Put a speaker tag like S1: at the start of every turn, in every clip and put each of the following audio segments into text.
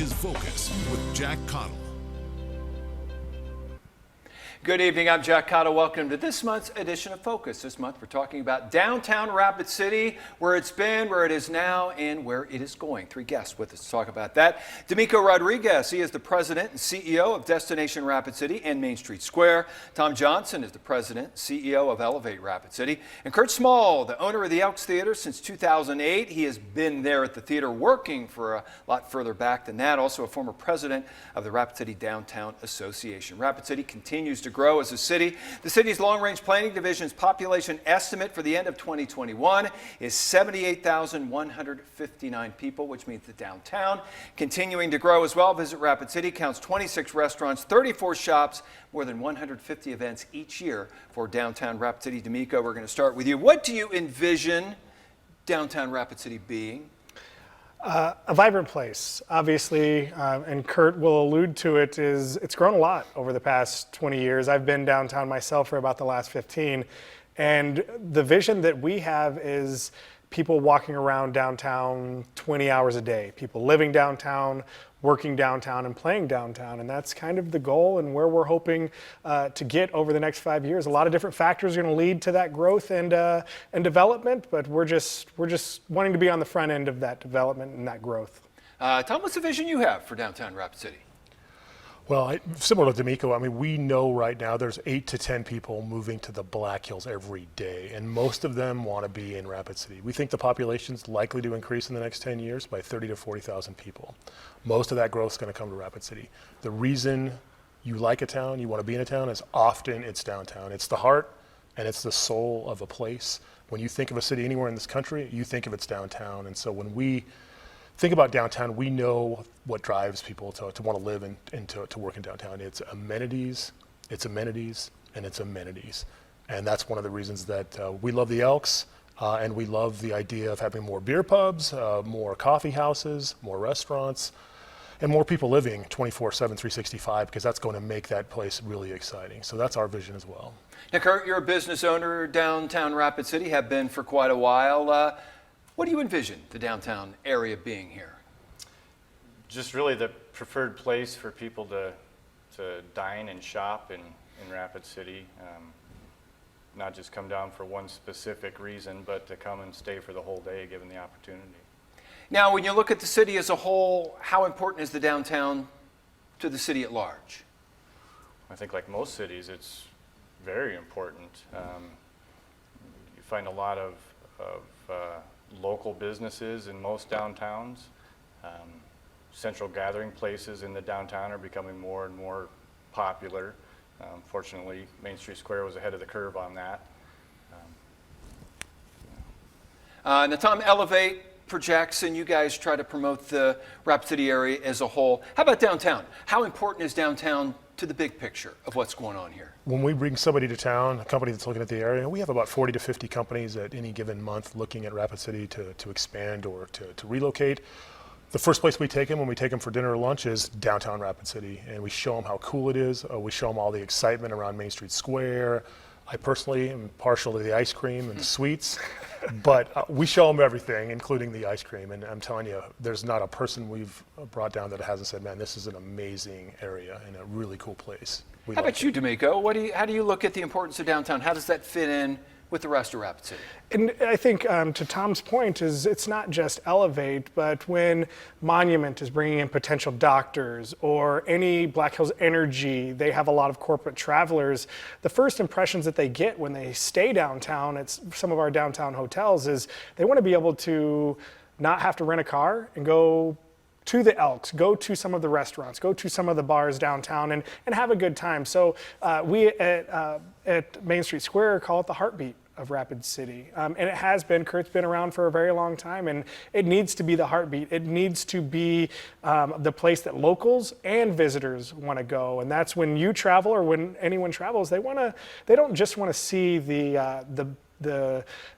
S1: is Focus with Jack Caudill.
S2: Good evening, I'm Jack Caudill. Welcome to this month's edition of Focus. This month we're talking about downtown Rapid City, where it's been, where it is now, and where it is going. Three guests with us to talk about that. Domico Rodriguez, he is the president and CEO of Destination Rapid City and Main Street Square. Tom Johnson is the president and CEO of Elevate Rapid City. And Curt Small, the owner of the Elks Theater since 2008. He has been there at the theater working for a lot further back than that. Also a former president of the Rapid City Downtown Association. Rapid City continues to grow as a city. The city's long-range planning division's population estimate for the end of 2021 is 78,159 people, which means the downtown continuing to grow as well. Visit Rapid City counts 26 restaurants, 34 shops, more than 150 events each year for downtown Rapid City. Domico, we're going to start with you. What do you envision downtown Rapid City being?
S3: A vibrant place, obviously, and Curt will allude to it, it's grown a lot over the past 20 years. I've been downtown myself for about the last 15, and the vision that we have is people walking around downtown 20 hours a day, people living downtown, working downtown, and playing downtown, and that's kind of the goal and where we're hoping to get over the next 5 years. A lot of different factors are going to lead to that growth and development, but we're just wanting to be on the front end of that development and that growth.
S2: Tom, what's the vision you have for downtown Rapid City?
S4: Well, similar to Domico, I mean, we know right now there's 8 to 10 people moving to the Black Hills every day, and most of them want to be in Rapid City. We think the population's likely to increase in the next 10 years by 30 to 40,000 people. Most of that growth is going to come to Rapid City. The reason you like a town, you want to be in a town, is often it's downtown. It's the heart and it's the soul of a place. When you think of a city anywhere in this country, you think of its downtown. And so when we think about downtown, we know what drives people to want to live and to work in downtown. It's amenities, and it's amenities. And that's one of the reasons that we love the Elks, and we love the idea of having more beer pubs, more coffee houses, more restaurants, and more people living 24/7, 365, because that's going to make that place really exciting. So that's our vision as well.
S2: Now, Curt, you're a business owner downtown Rapid City, have been for quite a while. What do you envision the downtown area being here?
S5: Just really the preferred place for people to dine and shop in Rapid City. Not just come down for one specific reason, but to come and stay for the whole day given the opportunity.
S2: Now, when you look at the city as a whole, how important is the downtown to the city at large?
S5: I think like most cities, it's very important. You find a lot of local businesses in most downtowns. Central gathering places in the downtown are becoming more and more popular. Fortunately, Main Street Square was ahead of the curve on that.
S2: Now, Tom, Elevate for Jackson, you guys try to promote the Rapid City area as a whole. How about downtown? How important is downtown to the big picture of what's going on here?
S4: When we bring somebody to town, a company that's looking at the area, we have about 40 to 50 companies at any given month looking at Rapid City to expand or to relocate. The first place we take them when we take them for dinner or lunch is downtown Rapid City, and we show them how cool it is. We show them all the excitement around Main Street Square. I personally am partial to the ice cream and the sweets, but we show them everything, including the ice cream. And I'm telling you, there's not a person we've brought down that hasn't said, man, this is an amazing area and a really cool place.
S2: How about you, Domico? How do you look at the importance of downtown? How does that fit in with the rest of Rapid City?
S3: And I think to Tom's point is it's not just Elevate, but when Monument is bringing in potential doctors or any Black Hills Energy, they have a lot of corporate travelers. The first impressions that they get when they stay downtown at some of our downtown hotels is they want to be able to not have to rent a car and go to the Elks, go to some of the restaurants, go to some of the bars downtown and have a good time. So we at Main Street Square call it the heartbeat of Rapid City. And it has been. Curt's been around for a very long time, and it needs to be the heartbeat. It needs to be the place that locals and visitors want to go. And that's when you travel or when anyone travels, they don't just want to see the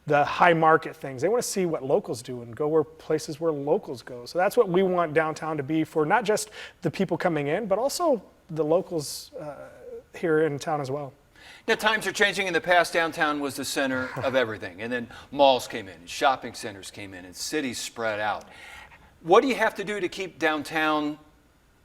S3: high market things. They want to see what locals do and go where places where locals go. So that's what we want downtown to be for not just the people coming in, but also the locals here in town as well.
S2: Now, times are changing. In the past, downtown was the center of everything. And then malls came in, and shopping centers came in, and cities spread out. What do you have to do to keep downtown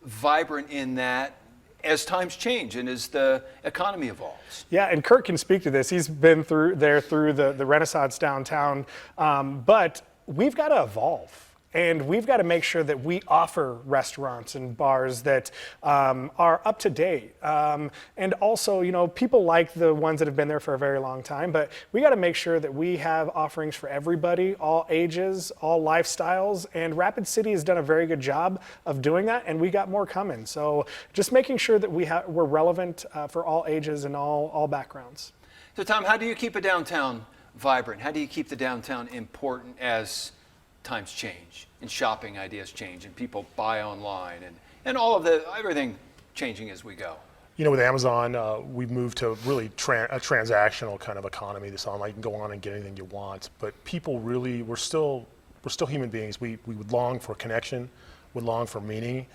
S2: vibrant in that as times change and as the economy evolves.
S3: Yeah, and Curt can speak to this. He's been through the Renaissance downtown, but we've got to evolve. And we've got to make sure that we offer restaurants and bars that are up to date. And also, people like the ones that have been there for a very long time, but we got to make sure that we have offerings for everybody, all ages, all lifestyles. And Rapid City has done a very good job of doing that, and we got more coming. So just making sure that we're relevant for all ages and all backgrounds.
S2: So Tom, how do you keep a downtown vibrant? How do you keep the downtown important as times change and shopping ideas change and people buy online and all of everything changing as we go?
S4: With Amazon, we've moved to really a transactional kind of economy. This online, you can go on and get anything you want, but people really, we're still human beings. We would long for connection, would long for meaning.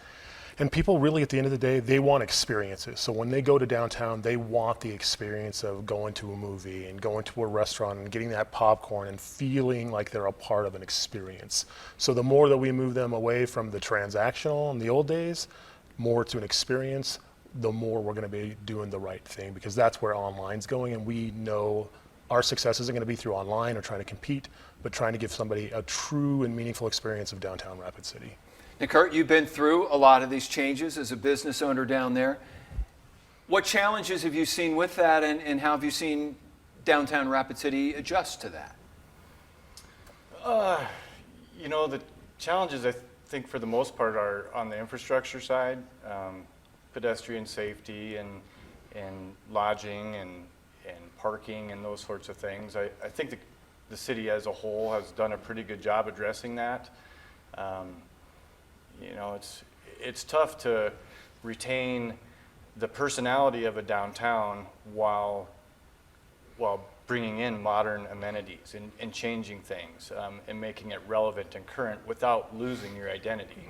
S4: And people really, at the end of the day, they want experiences. So when they go to downtown, they want the experience of going to a movie and going to a restaurant and getting that popcorn and feeling like they're a part of an experience. So the more that we move them away from the transactional in the old days, more to an experience, the more we're going to be doing the right thing, because that's where online's going. And we know our success isn't going to be through online or trying to compete, but trying to give somebody a true and meaningful experience of downtown Rapid City.
S2: Now, Curt, you've been through a lot of these changes as a business owner down there. What challenges have you seen with that, and how have you seen downtown Rapid City adjust to that?
S5: The challenges, I think, for the most part, are on the infrastructure side, pedestrian safety and lodging and parking and those sorts of things. I think the city as a whole has done a pretty good job addressing that. It's tough to retain the personality of a downtown while bringing in modern amenities and changing things and making it relevant and current without losing your identity.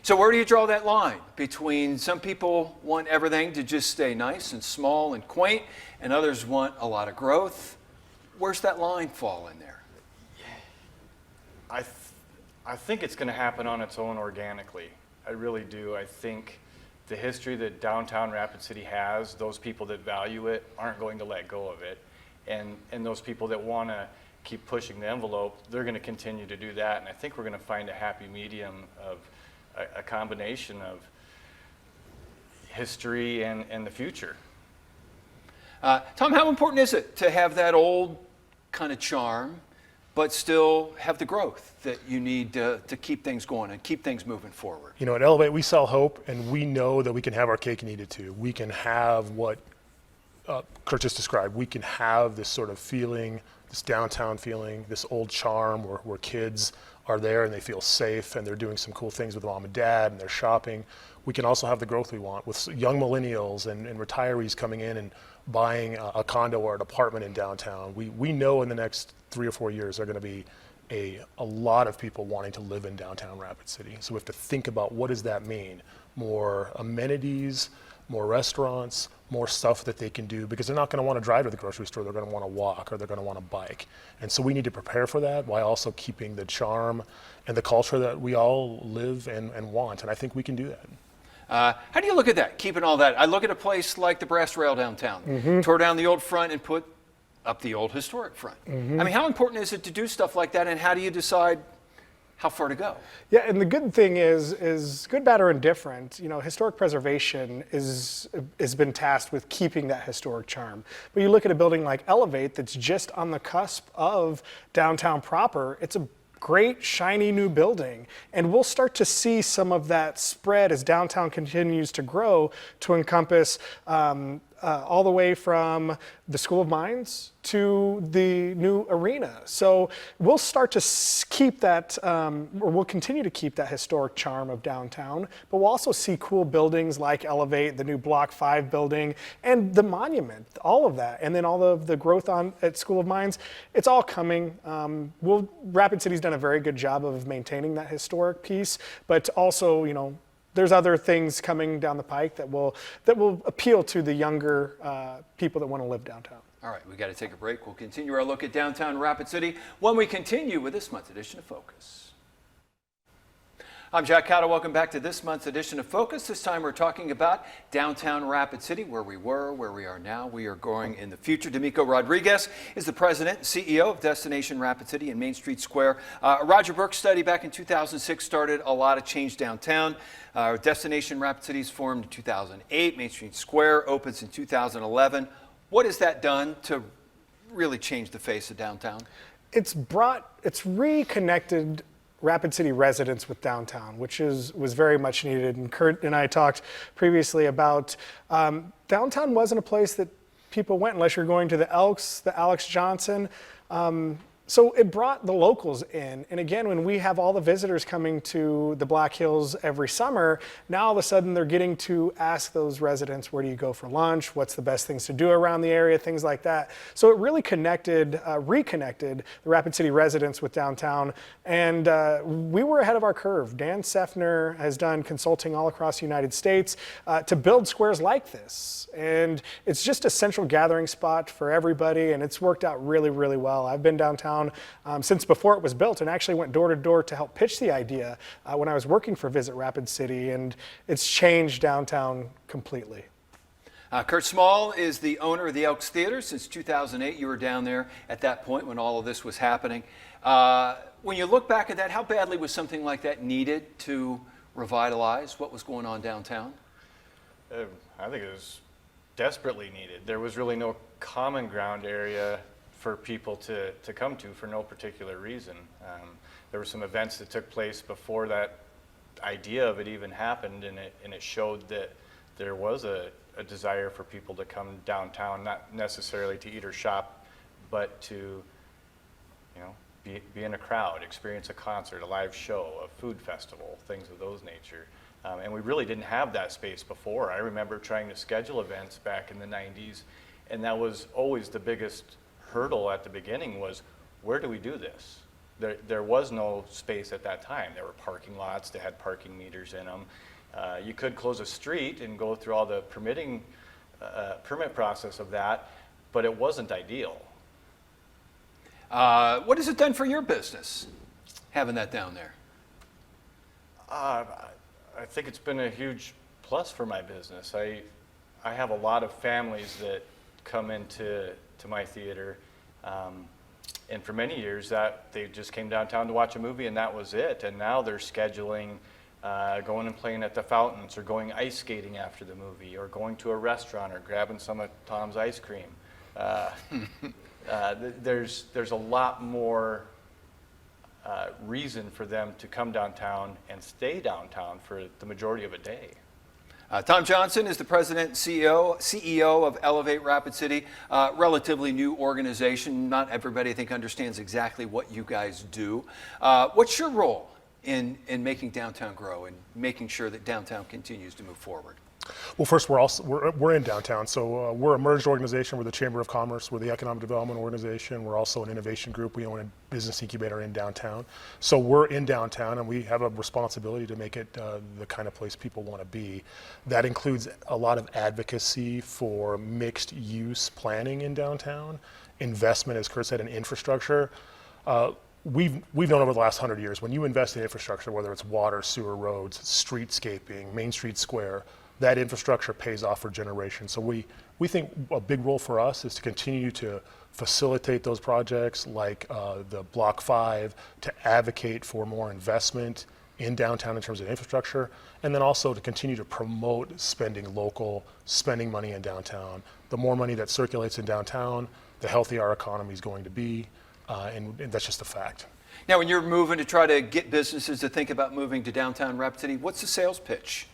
S2: So where do you draw that line between some people want everything to just stay nice and small and quaint, and others want a lot of growth? Where's that line fall in there?
S5: I think it's going to happen on its own organically. I really do. I think the history that downtown Rapid City has, those people that value it aren't going to let go of it. And those people that want to keep pushing the envelope, they're going to continue to do that. And I think we're going to find a happy medium of a combination of history and the future.
S2: Tom, how important is it to have that old kind of charm, but still have the growth that you need to keep things going and keep things moving forward?
S4: At Elevate, we sell hope, and we know that we can have our cake and eat it too. We can have what Curt just described. We can have this sort of feeling, this downtown feeling, this old charm where kids are there and they feel safe and they're doing some cool things with mom and dad and they're shopping. We can also have the growth we want with young millennials and retirees coming in and buying a condo or an apartment in downtown. We know in the next 3 or 4 years there are going to be a lot of people wanting to live in downtown Rapid City. So we have to think about, what does that mean? More amenities, more restaurants, more stuff that they can do, because they're not going to want to drive to the grocery store. They're going to want to walk, or they're going to want to bike. And so we need to prepare for that while also keeping the charm and the culture that we all live and want. And I think we can do that.
S2: How do you look at that, keeping all that? I look at a place like the Brass Rail downtown, tore down the old front and put up the old historic front. I mean, how important is it to do stuff like that, and how do you decide how far to go?
S3: Yeah, and the good thing is good, bad, or indifferent. Historic preservation has been tasked with keeping that historic charm. But you look at a building like Elevate that's just on the cusp of downtown proper. It's a great, shiny new building, and we'll start to see some of that spread as downtown continues to grow to encompass all the way from the School of Mines to the new arena. So we'll start to keep that, or we'll continue to keep that historic charm of downtown, but we'll also see cool buildings like Elevate, the new Block 5 building, and the monument, all of that. And then all of the growth at School of Mines, it's all coming. Rapid City's done a very good job of maintaining that historic piece, but also, there's other things coming down the pike that will appeal to the younger people that want to live downtown.
S2: All right, we got to take a break. We'll continue our look at downtown Rapid City when we continue with this month's edition of Focus. I'm Jack Caudill. Welcome back to this month's edition of Focus. This time we're talking about downtown Rapid City, where we were, where we are now, we are going in the future. Domico Rodriguez is the president and CEO of Destination Rapid City and Main Street Square. A Roger Burke study back in 2006 started a lot of change downtown. Destination Rapid City is formed in 2008. Main Street Square opens in 2011. What has that done to really change the face of downtown?
S3: It's reconnected Rapid City residents with downtown, which was very much needed. And Curt and I talked previously about downtown wasn't a place that people went unless you're going to the Elks, the Alex Johnson. So it brought the locals in. And again, when we have all the visitors coming to the Black Hills every summer, now all of a sudden they're getting to ask those residents, where do you go for lunch? What's the best things to do around the area? Things like that. So it really reconnected the Rapid City residents with downtown. And we were ahead of our curve. Dan Seffner has done consulting all across the United States to build squares like this. And it's just a central gathering spot for everybody. And it's worked out really, really well. I've been downtown since before it was built, and actually went door to door to help pitch the idea when I was working for Visit Rapid City, and it's changed downtown completely.
S2: Curt Small is the owner of the Elks Theater since 2008. You were down there at that point when all of this was happening. When you look back at that, how badly was something like that needed to revitalize what was going on downtown?
S5: I think it was desperately needed. There was really no common ground area for people to come to for no particular reason. There were some events that took place before that idea of it even happened, and it showed that there was a desire for people to come downtown, not necessarily to eat or shop, but to be in a crowd, experience a concert, a live show, a food festival, things of those nature. And we really didn't have that space before. I remember trying to schedule events back in the 90s, and that was always the biggest hurdle at the beginning was, where do we do this? There was no space at that time. There were parking lots that had parking meters in them. You could close a street and go through all the permit process of that, but it wasn't ideal.
S2: What has it done for your business, having that down there?
S5: I think it's been a huge plus for my business. I have a lot of families that come into my theater, and for many years that they just came downtown to watch a movie and that was it. And now they're scheduling going and playing at the fountains, or going ice skating after the movie, or going to a restaurant, or grabbing some of Tom's ice cream. There's a lot more reason for them to come downtown and stay downtown for the majority of a day.
S2: Tom Johnson is the president and CEO of Elevate Rapid City, relatively new organization. Not everybody, I think, understands exactly what you guys do. What's your role in making downtown grow and making sure that downtown continues to move forward?
S4: Well, first, we're in downtown, so we're a merged organization. We're the Chamber of Commerce. We're the Economic Development Organization. We're also an innovation group. We own a business incubator in downtown. So we're in downtown, and we have a responsibility to make it the kind of place people want to be. That includes a lot of advocacy for mixed use planning in downtown, investment, as Curt said, in infrastructure. We've known over the last 100 years, when you invest in infrastructure, whether it's water, sewer, roads, streetscaping, Main Street Square, that infrastructure pays off for generations. So we think a big role for us is to continue to facilitate those projects like the Block 5, to advocate for more investment in downtown in terms of infrastructure, and then also to continue to promote spending local, spending money in downtown. The more money that circulates in downtown, the healthier our economy is going to be, and that's just a fact.
S2: Now, when you're moving to try to get businesses to think about moving to downtown Rapid City, what's the sales pitch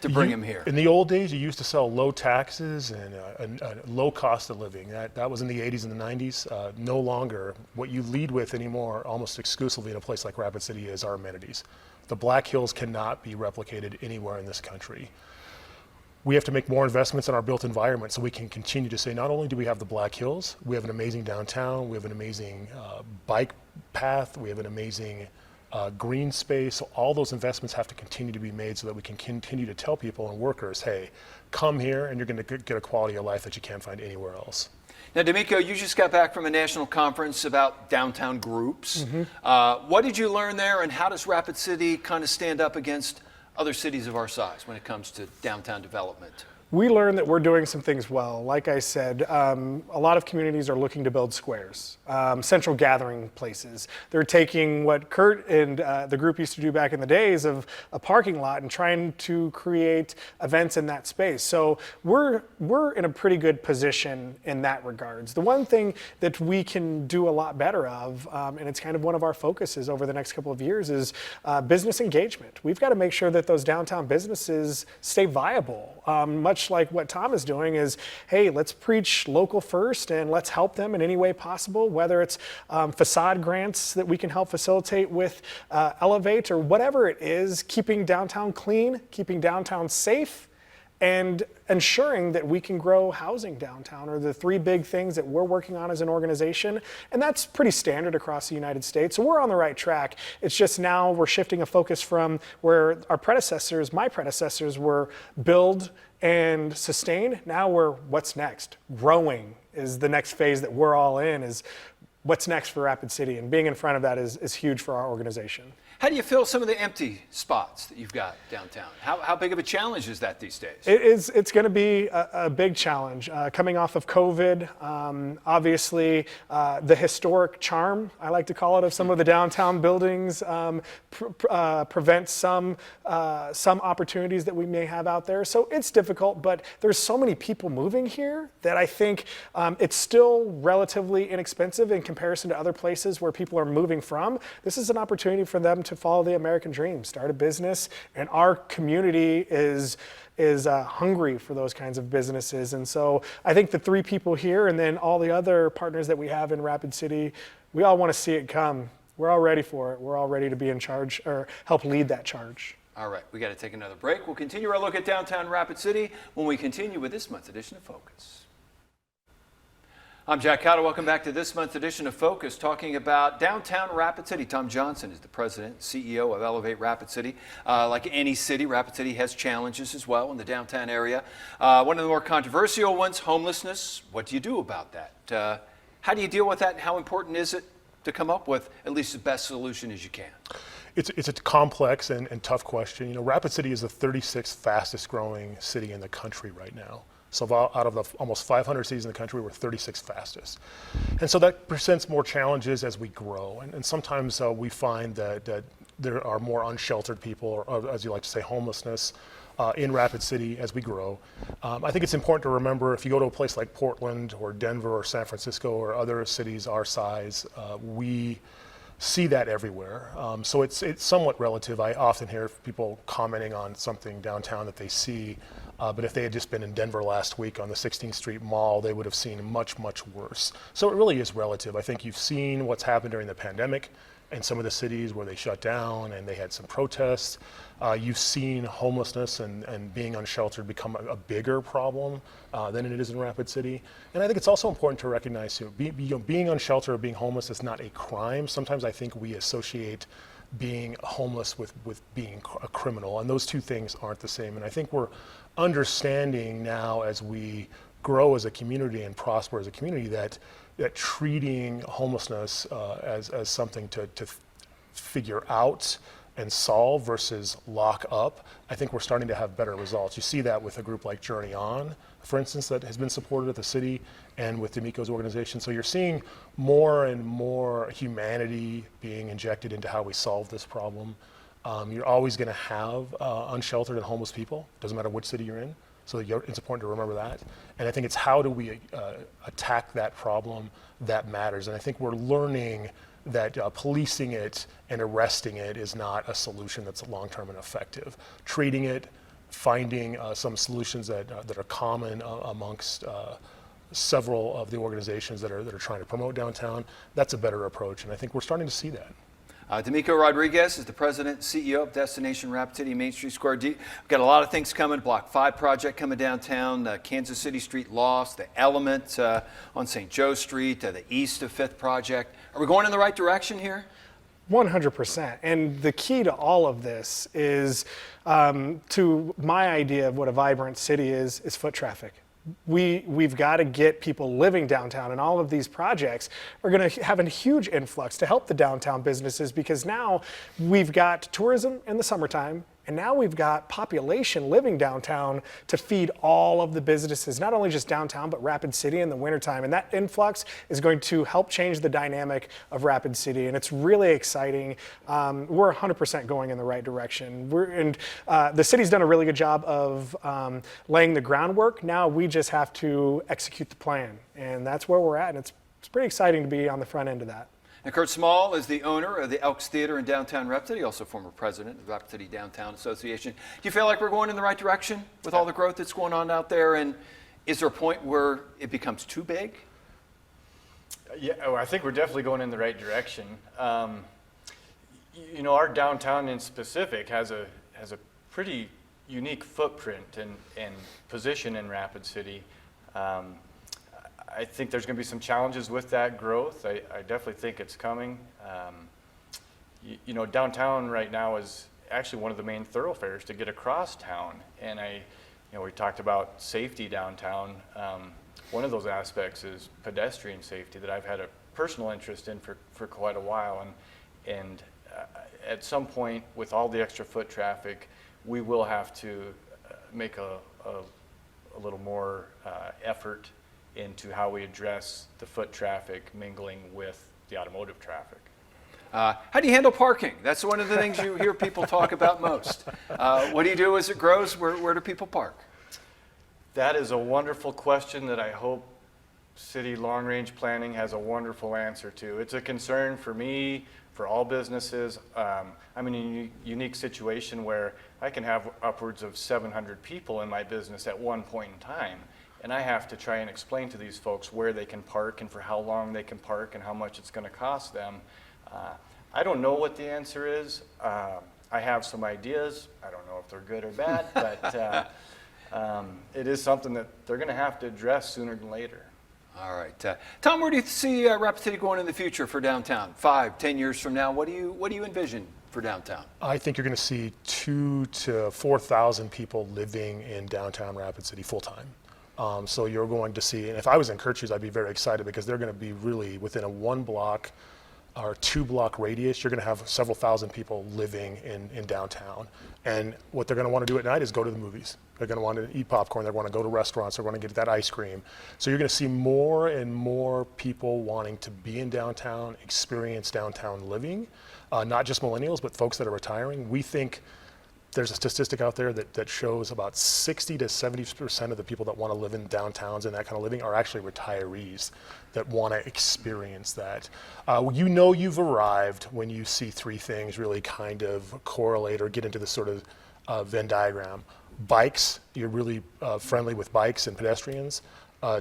S2: to bring them here?
S4: In the old days, you used to sell low taxes and a low cost of living. That was in the 80s and the 90s. No longer. What you lead with anymore, almost exclusively in a place like Rapid City, is our amenities. The Black Hills cannot be replicated anywhere in this country. We have to make more investments in our built environment so we can continue to say, not only do we have the Black Hills, we have an amazing downtown, we have an amazing bike path, we have an amazing green space. So all those investments have to continue to be made so that we can continue to tell people and workers, hey, come here and you're going to get a quality of life that you can't find anywhere else.
S2: Now, Domico, you just got back from a national conference about downtown groups. What did you learn there, and how does Rapid City kind of stand up against other cities of our size when it comes to downtown development?
S3: We learned that we're doing some things well. Like I said, a lot of communities are looking to build squares, central gathering places. They're taking what Curt and the group used to do back in the days of a parking lot and trying to create events in that space. So we're in a pretty good position in that regards. The one thing that we can do a lot better of, and it's kind of one of our focuses over the next couple of years, is business engagement. We've got to make sure that those downtown businesses stay viable. Much like what Tom is doing is, hey, let's preach local first and let's help them in any way possible, whether it's facade grants that we can help facilitate with Elevate or whatever it is, keeping downtown clean, keeping downtown safe, and ensuring that we can grow housing downtown are the three big things that we're working on as an organization. And that's pretty standard across the United States. So we're on the right track. It's just now we're shifting a focus from where our predecessors, my predecessors, were build and sustain. Now we're what's next. Growing is the next phase that we're all in, is what's next for Rapid City. And being in front of that is huge for our organization.
S2: How do you fill some of the empty spots that you've got downtown? How big of a challenge is that these days?
S3: It's going to be a big challenge. Coming off of COVID, obviously the historic charm, I like to call it, of some of the downtown buildings prevents some opportunities that we may have out there. So it's difficult, but there's so many people moving here that I think it's still relatively inexpensive in comparison to other places where people are moving from. This is an opportunity for them to follow the American dream, start a business, and our community is hungry for those kinds of businesses. And so I think the three people here and then all the other partners that we have in Rapid City, we all want to see it come. We're all ready for it. We're all ready to be in charge or help lead that charge.
S2: All right, we got to take another break. We'll continue our look at downtown Rapid City when we continue with this month's edition of Focus. I'm Jack Caudill. Welcome back to this month's edition of Focus, talking about downtown Rapid City. Tom Johnson is the president and CEO of Elevate Rapid City. Like any city, Rapid City has challenges as well in the downtown area. One of the more controversial ones, homelessness. What do you do about that? How do you deal with that, and how important is it to come up with at least the best solution as you can?
S4: It's a complex and tough question. You know, Rapid City is the 36th fastest growing city in the country right now. So out of the almost 500 cities in the country, we're 36th fastest. And so that presents more challenges as we grow. And sometimes we find that there are more unsheltered people, or as you like to say, homelessness, in Rapid City as we grow. I think it's important to remember, if you go to a place like Portland or Denver or San Francisco or other cities our size, we see that everywhere. So it's somewhat relative. I often hear people commenting on something downtown that they see, but if they had just been in Denver last week on the 16th Street Mall, they would have seen much, much worse. So it really is relative. I think you've seen what's happened during the pandemic in some of the cities where they shut down and they had some protests. You've seen homelessness and being unsheltered become a bigger problem than it is in Rapid City. And I think it's also important to recognize being unsheltered or being homeless is not a crime. Sometimes I think we associate being homeless with being a criminal, and those two things aren't the same. And I think we're understanding now, as we grow as a community and prosper as a community, that treating homelessness as something to figure out and solve versus lock up, I think we're starting to have better results. You see that with a group like Journey On, for instance, that has been supported at the city and with Domico's organization. So you're seeing more and more humanity being injected into how we solve this problem. You're always going to have unsheltered and homeless people, doesn't matter which city you're in. So it's important to remember that. And I think it's how do we attack that problem that matters. And I think we're learning that policing it and arresting it is not a solution that's long-term and effective. Treating it, finding some solutions that are common amongst several of the organizations that are trying to promote downtown, that's a better approach. And I think we're starting to see that.
S2: Domico Rodriguez is the president and CEO of Destination Rapid City Main Street Square. We've got a lot of things coming. Block 5 project coming downtown, Kansas City Street Lost, the Element on St. Joe Street, the East of 5th project. Are we going in the right direction here?
S3: 100%. And the key to all of this is, to my idea of what a vibrant city is foot traffic. we've got to get people living downtown, and all of these projects are going to have a huge influx to help the downtown businesses, because now we've got tourism in the summertime, and now we've got population living downtown to feed all of the businesses, not only just downtown, but Rapid City in the wintertime. And that influx is going to help change the dynamic of Rapid City. And it's really exciting. We're 100% going in the right direction. The city's done a really good job of laying the groundwork. Now we just have to execute the plan. And that's where we're at. And it's pretty exciting to be on the front end of that.
S2: And Curt Small is the owner of the Elks Theater in downtown Rapid City, also former president of the Rapid City Downtown Association. Do you feel like we're going in the right direction with all the growth that's going on out there? And is there a point where it becomes too big?
S5: Yeah, I think we're definitely going in the right direction. You know, our downtown in specific has a pretty unique footprint and position in Rapid City. I think there's going to be some challenges with that growth. I definitely think it's coming. You know, downtown right now is actually one of the main thoroughfares to get across town. And we talked about safety downtown. One of those aspects is pedestrian safety that I've had a personal interest in for quite a while. And at some point, with all the extra foot traffic, we will have to make a little more effort into how we address the foot traffic mingling with the automotive traffic.
S2: How do you handle parking? That's one of the things you hear people talk about most. What do you do as it grows? Where do people park?
S5: That is a wonderful question that I hope city long-range planning has a wonderful answer to. It's a concern for me, for all businesses. I'm in a unique situation where I can have upwards of 700 people in my business at one point in time. And I have to try and explain to these folks where they can park and for how long they can park and how much it's going to cost them. I don't know what the answer is. I have some ideas. I don't know if they're good or bad, but it is something that they're going to have to address sooner than later.
S2: All right. Tom, where do you see Rapid City going in the future for downtown? 5, 10 years from now, what do you envision for downtown?
S4: I think you're going to see 2,000 to 4,000 people living in downtown Rapid City full-time. So you're going to see, and if I was in Curt's shoes, I'd be very excited, because they're going to be really within a 1 block or 2 block radius. You're going to have several thousand people living in downtown. And what they're going to want to do at night is go to the movies. They're going to want to eat popcorn. They want to go to restaurants. They want to get that ice cream. So you're going to see more and more people wanting to be in downtown, experience downtown living, not just millennials, but folks that are retiring. We think there's a statistic out there that shows about 60 to 70% of the people that want to live in downtowns and that kind of living are actually retirees that want to experience that. You know you've arrived when you see 3 things really kind of correlate or get into this sort of Venn diagram. Bikes, you're really friendly with bikes and pedestrians.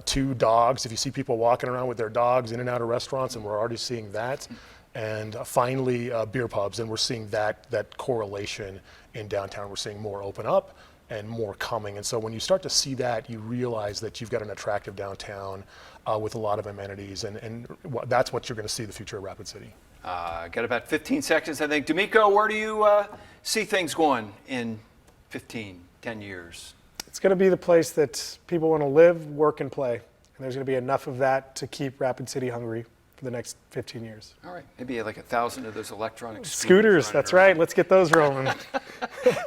S4: 2, dogs. If you see people walking around with their dogs in and out of restaurants, and we're already seeing that. And finally, beer pubs, and we're seeing that correlation in downtown. We're seeing more open up and more coming. And so when you start to see that, you realize that you've got an attractive downtown with a lot of amenities, and that's what you're going to see the future of Rapid City.
S2: Got about 15 seconds, I think. Domico, where do you see things going in 15, 10 years?
S3: It's going to be the place that people want to live, work, and play. And there's going to be enough of that to keep Rapid City hungry for the next 15 years.
S2: All right, maybe like 1,000 of those electronic
S3: scooters. That's right. Let's get those rolling.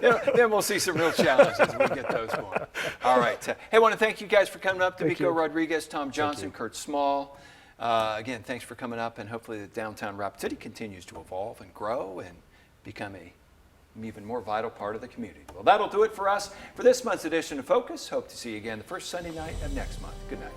S2: Then we'll see some real challenges as we get those going. All right. Hey, I want to thank you guys for coming up. Domico Rodriguez, Tom Johnson, Curt Small. Again, thanks for coming up, and hopefully the downtown Rapid City continues to evolve and grow and become an even more vital part of the community. Well, that'll do it for us for this month's edition of Focus. Hope to see you again the first Sunday night of next month. Good night.